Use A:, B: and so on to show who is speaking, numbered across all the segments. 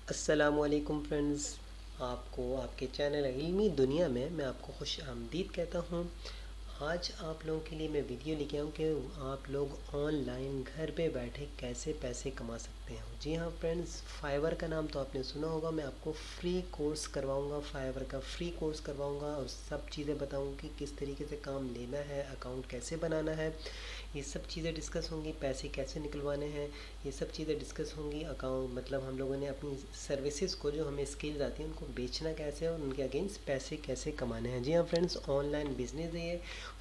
A: अस्सलामुअलैकुम फ्रेंड्स। आपको आपके चैनल इल्मी दुनिया में मैं आपको खुश आमदीद कहता हूँ। आज आप लोगों के लिए मैं वीडियो लेके आऊँ कि आप लोग ऑनलाइन घर पे बैठे कैसे पैसे कमा सकते हैं। जी हाँ फ्रेंड्स, फाइवर का नाम तो आपने सुना होगा। मैं आपको फ्री कोर्स करवाऊँगा, फाइवर का फ्री कोर्स करवाऊँगा और सब चीज़ें बताऊँगी कि किस तरीके से काम लेना है, अकाउंट कैसे बनाना है, ये सब चीज़ें डिस्कस होंगी। पैसे कैसे निकलवाने हैं, ये सब चीज़ें डिस्कस होंगी। अकाउंट मतलब हम लोगों ने अपनी सर्विसेज को, जो हमें स्किल्स आती हैं, उनको बेचना कैसे है और उनके अगेंस्ट पैसे कैसे कमाने हैं। जी हाँ फ्रेंड्स, ऑनलाइन बिजनेस है ये।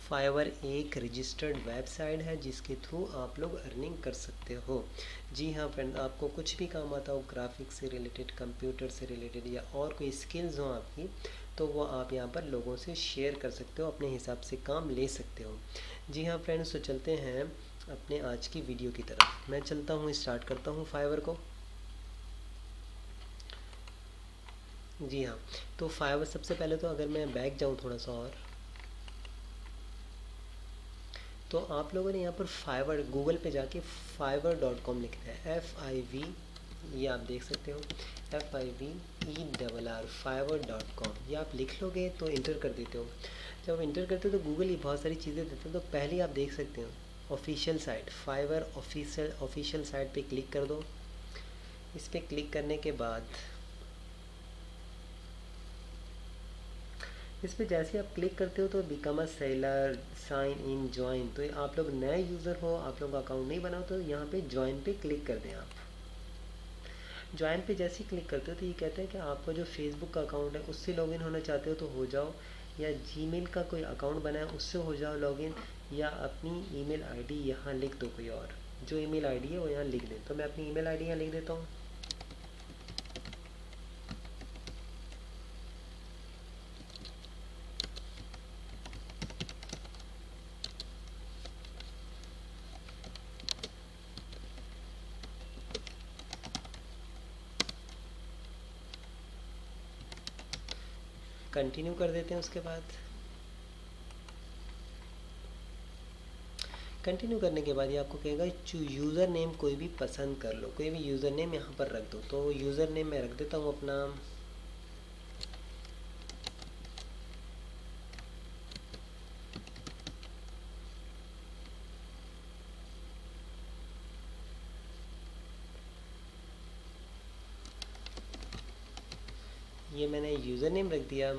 A: फाइवर एक रजिस्टर्ड वेबसाइट है जिसके थ्रू आप लोग अर्निंग कर सकते हो। जी हाँ फ्रेंड, आपको कुछ भी काम आता हो ग्राफिक्स से रिलेटेड, कंप्यूटर से रिलेटेड या और कोई स्किल्स हो आपकी, तो वो आप यहाँ पर लोगों से शेयर कर सकते हो, अपने हिसाब से काम ले सकते हो। जी हाँ फ्रेंड्स, तो चलते हैं अपने आज की वीडियो की तरफ। मैं चलता हूँ, स्टार्ट करता हूँ फाइवर को। जी हाँ, तो फाइवर सबसे पहले तो अगर मैं बैक जाऊँ थोड़ा सा और, तो आप लोगों ने यहाँ पर फाइवर गूगल पे जाके fiverr.com लिखना है। FIV, ये आप देख सकते हो, FIVERR fiverr.com। ये आप लिख लोगे तो इंटर कर देते हो। जब इंटर करते हो तो गूगल ही बहुत सारी चीज़ें देते हो। तो पहले आप देख सकते हो official site, Fiverr official site पे क्लिक कर दो। इस पर क्लिक करने के बाद इस पर जैसे आप क्लिक करते हो तो become a seller, sign in, join. तो आप लोग नए यूज़र हो, आप लोग अकाउंट नहीं बनाओ, तो यहाँ पे ज्वाइन पे क्लिक कर दें। आप ज्वाइन पे जैसे ही क्लिक करते हो तो ये कहते हैं कि आपका जो फेसबुक का अकाउंट है उससे लॉगिन होना चाहते हो तो हो जाओ, या जीमेल का कोई अकाउंट बनाए उससे हो जाओ लॉगिन, या अपनी ईमेल आईडी यहाँ लिख दो कोई और। जो ईमेल आईडी है वो यहाँ लिख दें। तो मैं अपनी ईमेल आईडी यहाँ लिख देता हूँ। कंटिन्यू कर देते हैं। उसके बाद कंटिन्यू करने के बाद ये आपको कहेगा यूज़र नेम कोई भी पसंद कर लो, कोई भी यूज़र नेम यहाँ पर रख दो। तो यूज़र नेम मैं रख देता हूँ अपना, ये मैंने यूज़र नेम रख दिया।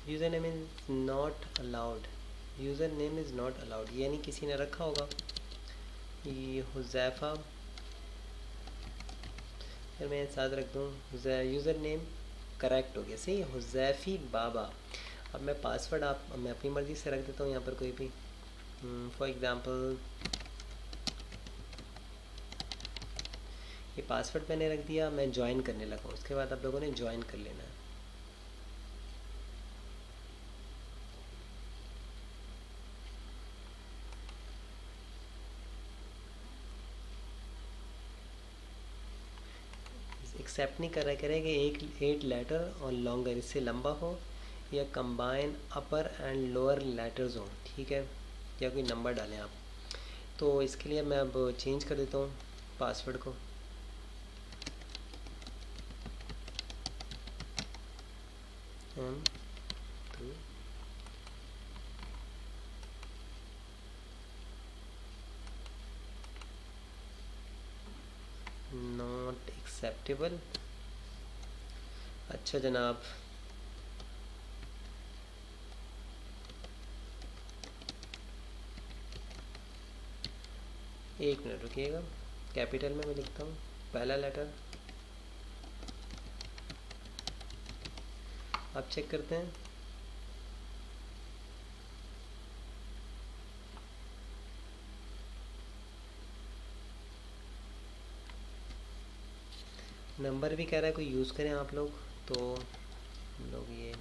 A: User name is not allowed, user name is not allowed, यानी किसी ने रखा होगा। ये हुज़ैफ़ा, फिर मैं साथ रख दूँ यूज़र नेम, करेक्ट हो गया, सही है, हुज़ैफ़ी बाबा। अब मैं पासवर्ड मैं अपनी मर्ज़ी से रख देता हूँ यहाँ पर कोई भी। फॉर एग्ज़ाम्पल ये पासवर्ड मैंने रख दिया। मैं ज्वाइन करने लगा, उसके बाद आप लोगों ने ज्वाइन कर लेना है। एक्सेप्ट नहीं कर रहा, करेगा एक 8 लेटर और लॉन्गर, इससे लंबा हो, या combine upper and lower letters हो, ठीक है, या कोई नंबर डालें आप। तो इसके लिए मैं अब चेंज कर देता हूँ पासवर्ड को। M to not acceptable. अच्छा जनाब, एक मिनट रुकिएगा। कैपिटल में मैं लिखता हूँ पहला लेटर। आप चेक करते हैं, नंबर भी कह रहा है कोई यूज़ करें आप लोग, तो हम लोग ये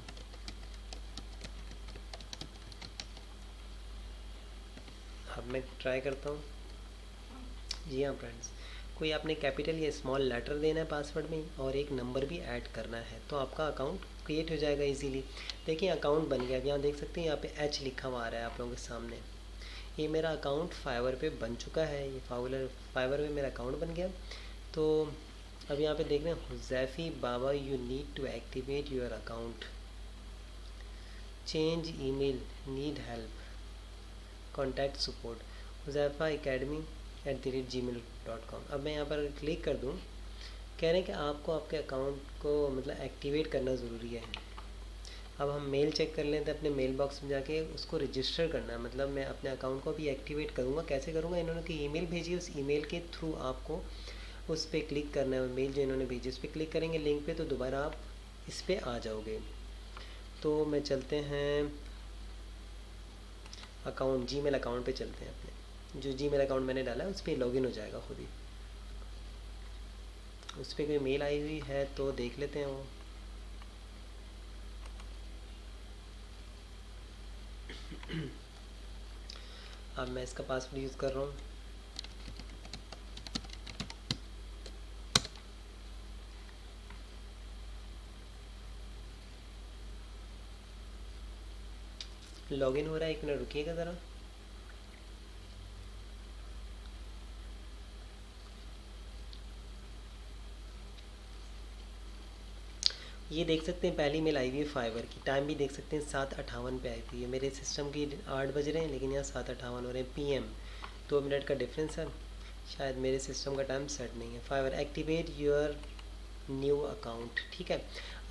A: अब मैं ट्राई करता हूँ। जी हाँ फ्रेंड्स, कोई आपने कैपिटल या स्मॉल लेटर देना है पासवर्ड में और एक नंबर भी ऐड करना है, तो आपका अकाउंट क्रिएट हो जाएगा इजीली। देखिए अकाउंट बन गया। अब यहाँ देख सकते हैं, यहाँ पे एच लिखा हुआ आ रहा है आप लोगों के सामने। ये मेरा अकाउंट फाइवर पे बन चुका है। ये फाइवर पे मेरा अकाउंट बन गया। तो अब यहाँ पे देख रहे हैं Huzaifi Baba, you need to activate your account, change email, need help, contact support, Huzaifa academy @gmail.com। अब मैं यहाँ पर क्लिक कर दूँ, कह रहे हैं कि आपको आपके अकाउंट को मतलब एक्टिवेट करना ज़रूरी है। अब हम मेल चेक कर लें तो अपने मेल बॉक्स में जाके उसको रजिस्टर करना है, मतलब मैं अपने अकाउंट को भी एक्टिवेट करूँगा। कैसे करूँगा, इन्होंने कोई ईमेल भेजी है, उस ईमेल के थ्रू आपको उस पर क्लिक करना है। मेल जो इन्होंने भेजी उस पर क्लिक करेंगे लिंक पे, तो दोबारा आप इस पर आ जाओगे। तो मैं चलते हैं अकाउंट, जीमेल अकाउंट पे चलते हैं। अपने जो जीमेल अकाउंट मैंने डाला है उस पर लॉगिन हो जाएगा खुद ही। उस पर कोई मेल आई हुई है तो देख लेते हैं वो। अब मैं इसका पासवर्ड यूज़ कर रहा हूँ। लॉगिन हो रहा है, एक मिनट रुकिएगा ज़रा। ये देख सकते हैं पहली मेल आई हुई है फाइवर की, टाइम भी देख सकते हैं 7:58 पे आई थी। ये मेरे सिस्टम की 8 बज रहे हैं लेकिन यहाँ 7:58 हो रहे हैं PM। 2 मिनट का डिफरेंस है, शायद मेरे सिस्टम का टाइम सेट नहीं है। Fiverr activate your new account, ठीक है।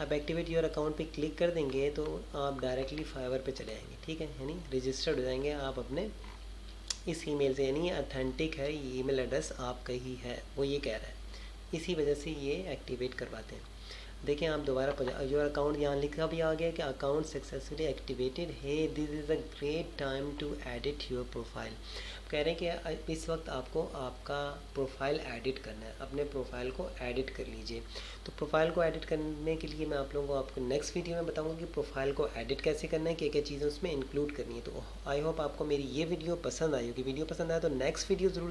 A: अब एक्टिवेट योर अकाउंट पे क्लिक कर देंगे तो आप डायरेक्टली फाइवर पे चले आएंगे, ठीक है, यानी रजिस्टर्ड हो जाएंगे आप अपने इस ईमेल से, यानी अथेंटिक है ये ईमेल एड्रेस आपका ही है, वो ये कह रहा है। इसी वजह से ये एक्टिवेट करवाते हैं। देखें आप दोबारा योर अकाउंट यहाँ लिखा भी आ गया कि अकाउंट सक्सेसफुली एक्टिवेटेड है, this is a great time to edit your profile. कह रहे हैं कि इस वक्त आपको आपका प्रोफाइल एडिट करना है, अपने प्रोफाइल को एडिट कर लीजिए। तो प्रोफाइल को एडिट करने के लिए मैं आप लोगों को आपको नेक्स्ट वीडियो में बताऊंगा कि प्रोफाइल को एडिट कैसे करना है, क्या क्या चीज़ें उसमें इंक्लूड करनी है। तो आई होप आपको मेरी ये वीडियो पसंद आई होगी। वीडियो पसंद आया तो नेक्स्ट वीडियो ज़रूर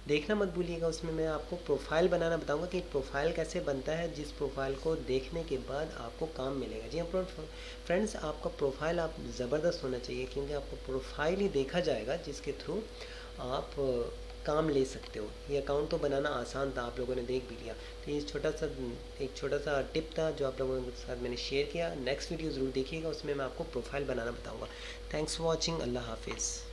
A: देखना मत भूलिएगा। उसमें मैं आपको प्रोफाइल बनाना बताऊंगा कि प्रोफाइल कैसे बनता है, जिस प्रोफाइल को देखने के बाद आपको काम मिलेगा। जी हाँ फ्रेंड्स, आपका प्रोफाइल आप ज़बरदस्त होना चाहिए, क्योंकि आपका प्रोफाइल ही देखा जाएगा जिसके थ्रू आप काम ले सकते हो। ये अकाउंट तो बनाना आसान था, आप लोगों ने देख भी लिया। तो ये एक छोटा सा टिप था जो आप लोगों के साथ मैंने शेयर किया। नेक्स्ट वीडियो ज़रूर देखिएगा, उसमें मैं आपको प्रोफाइल बनाना बताऊँगा। Thanks for watching. अल्लाह हाफिज़।